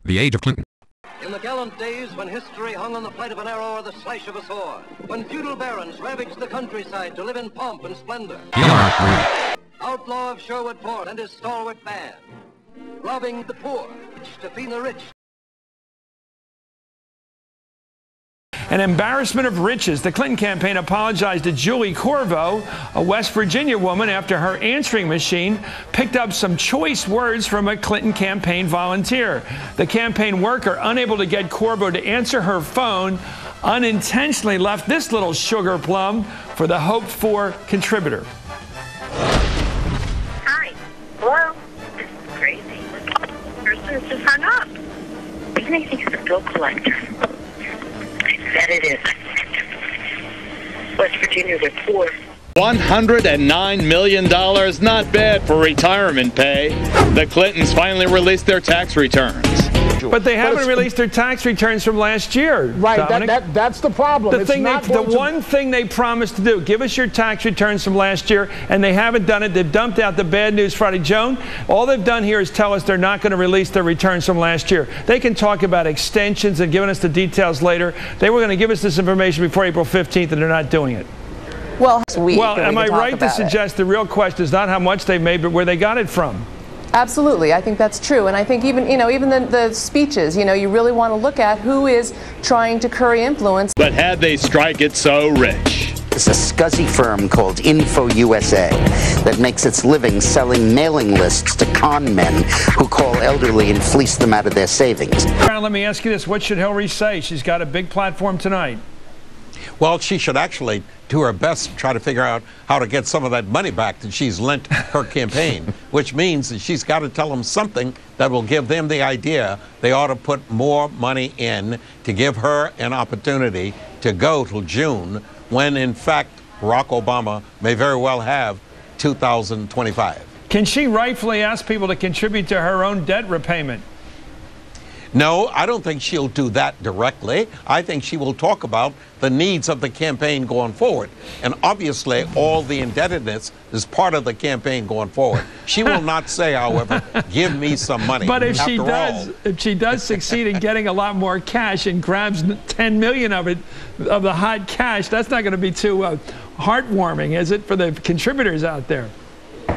The Age of Clinton. In the gallant days when history hung on the flight of an arrow or the slash of a sword, when feudal barons ravaged the countryside to live in pomp and splendor. Outlaw of Sherwood Fort and his stalwart band, robbing the poor, to feed the rich. An embarrassment of riches. The Clinton campaign apologized to Julie Corvo, a West Virginia woman, after her answering machine picked up some choice words from a Clinton campaign volunteer. The campaign worker, unable to get Corvo to answer her phone, unintentionally left this little sugar plum for the hoped-for contributor. Hi. Hello. This is crazy. The person just hung up. Even I think it's a bill collector. I bet it is. West Virginia, they're poor. $109 million, not bad for retirement pay. The Clintons finally released their tax returns. But they haven't released their tax returns from last year. Right, that's the problem. The one thing they promised to do, give us your tax returns from last year, and they haven't done it. They've dumped out the bad news Friday. Joan, all they've done here is tell us they're not going to release their returns from last year. They can talk about extensions and giving us the details later. They were going to give us this information before April 15th, and they're not doing it. Well, am I right to suggest the real question is not how much they made, but where they got it from? Absolutely. I think that's true. And I think even the speeches, you really want to look at who is trying to curry influence. But had they strike it so rich? It's a scuzzy firm called Info USA that makes its living selling mailing lists to con men who call elderly and fleece them out of their savings. Now, let me ask you this. What should Hillary say? She's got a big platform tonight. Well, she should actually do her best to try to figure out how to get some of that money back that she's lent her campaign, which means that she's got to tell them something that will give them the idea they ought to put more money in to give her an opportunity to go till June, when, in fact, Barack Obama may very well have 2025. Can she rightfully ask people to contribute to her own debt repayment? No, I don't think she'll do that directly. I think she will talk about the needs of the campaign going forward. And obviously, all the indebtedness is part of the campaign going forward. She will not say, however, give me some money. But if she does succeed in getting a lot more cash and grabs 10 million of it, of the hot cash, that's not going to be too heartwarming, is it, for the contributors out there?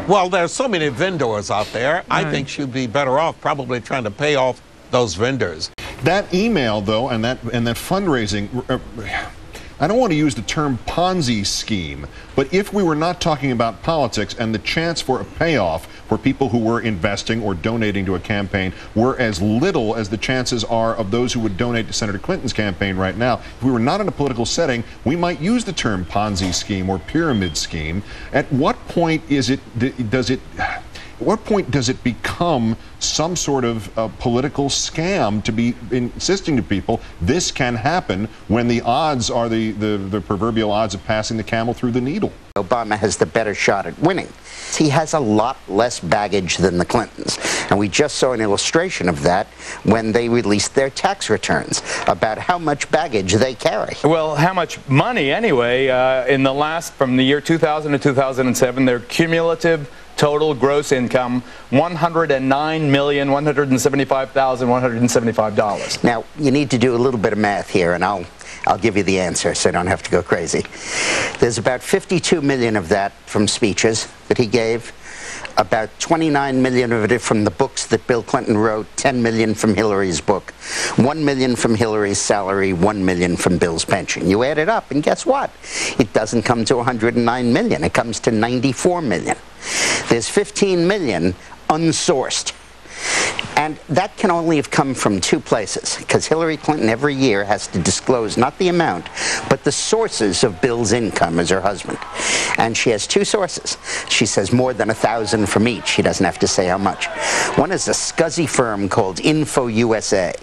Well, there's so many vendors out there. I think she'd be better off probably trying to pay off those vendors. That email, though, and that fundraising, I don't want to use the term Ponzi scheme, but if we were not talking about politics and the chance for a payoff for people who were investing or donating to a campaign were as little as the chances are of those who would donate to Senator Clinton's campaign right now, if we were not in a political setting, we might use the term Ponzi scheme or pyramid scheme. At what point does it become some sort of political scam to be insisting to people this can happen when the odds are the proverbial odds of passing the camel through the needle? Obama has the better shot at winning. He has a lot less baggage than the Clintons. And we just saw an illustration of that when they released their tax returns about how much baggage they carry. Well, how much money anyway, from the year 2000 to 2007, their cumulative total gross income, $109,175,175. Now, you need to do a little bit of math here, and I'll give you the answer so I don't have to go crazy. There's about 52 million of that from speeches that he gave, about 29 million of it from the books that Bill Clinton wrote, 10 million from Hillary's book, 1 million from Hillary's salary, 1 million from Bill's pension. You add it up, and guess what? It doesn't come to 109 million. It comes to 94 million. There's 15 million unsourced. And that can only have come from two places, because Hillary Clinton every year has to disclose not the amount, but the sources of Bill's income as her husband. And she has two sources. She says more than 1,000 from each. She doesn't have to say how much. One is a scuzzy firm called Info USA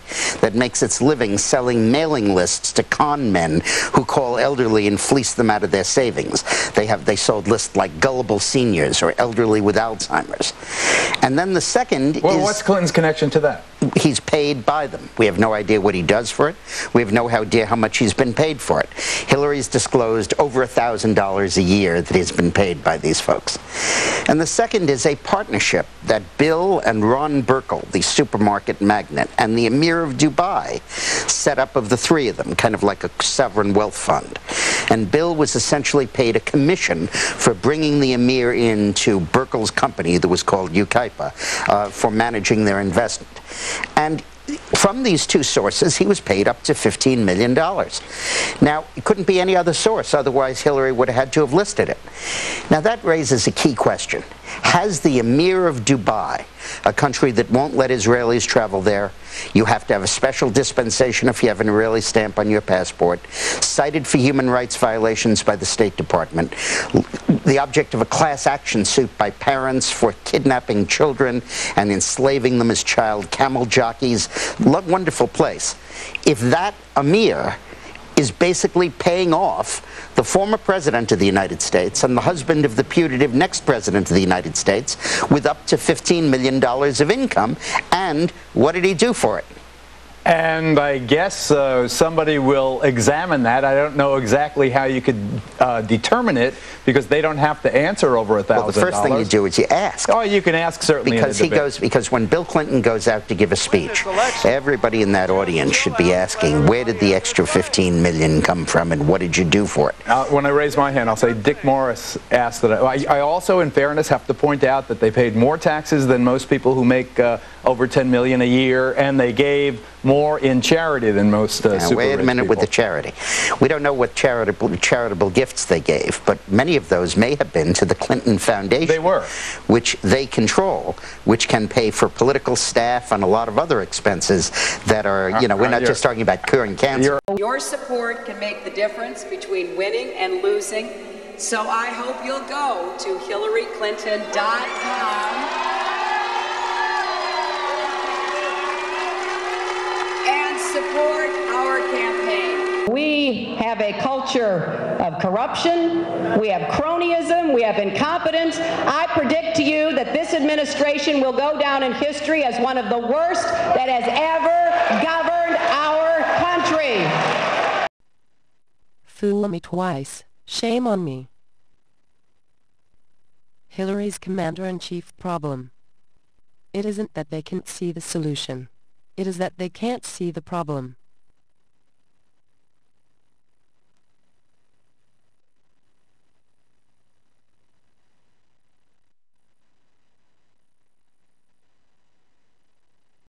that makes its living selling mailing lists to con men who call elderly and fleece them out of their savings. They sold lists like gullible seniors or elderly with Alzheimer's. And then the second is... What's Clinton's connection to that? he's paid by them. We have no idea what he does for it. We have no idea how much he's been paid for it. Hillary's disclosed over $1,000 a year that he's been paid by these folks. And the second is a partnership that Bill and Ron Burkle, the supermarket magnate, and the Emir of Dubai set up of the three of them, kind of like a sovereign wealth fund. And Bill was essentially paid a commission for bringing the Emir into Burkle's company that was called Ukaipa for managing their investment. And from these two sources, he was paid up to $15 million. Now, it couldn't be any other source, otherwise Hillary would have had to have listed it. Now, that raises a key question. Has the Emir of Dubai, a country that won't let Israelis travel there, you have to have a special dispensation if you have an Israeli stamp on your passport, cited for human rights violations by the State Department, the object of a class action suit by parents for kidnapping children and enslaving them as child camel jockeys. Wonderful place. If that Emir is basically paying off the former president of the United States and the husband of the putative next president of the United States with up to $15 million of income, and what did he do for it? And I guess somebody will examine that. I don't know exactly how you could determine it, because they don't have to answer over $1,000. Well, the first thing you do is you ask. Oh, you can ask, certainly. Because when Bill Clinton goes out to give a speech, everybody in that audience should be asking, where did the extra $15 million come from, and what did you do for it? When I raise my hand, I'll say Dick Morris asked that. I also, in fairness, have to point out that they paid more taxes than most people who make over $10 million a year, and they gave more in charity than most super Now, wait a minute people. with the charity. We don't know what charitable gifts they gave, but many of those may have been to the Clinton Foundation. They were. Which they control, which can pay for political staff and a lot of other expenses that are, you know, we're not just talking about curing cancer. Your support can make the difference between winning and losing, so I hope you'll go to HillaryClinton.com and support our campaign. We have a culture of corruption, we have cronyism, we have incompetence. I predict to you that this administration will go down in history as one of the worst that has ever governed our country. Fool me twice, shame on me. Hillary's commander-in-chief problem. It isn't that they can't see the solution. It is that they can't see the problem.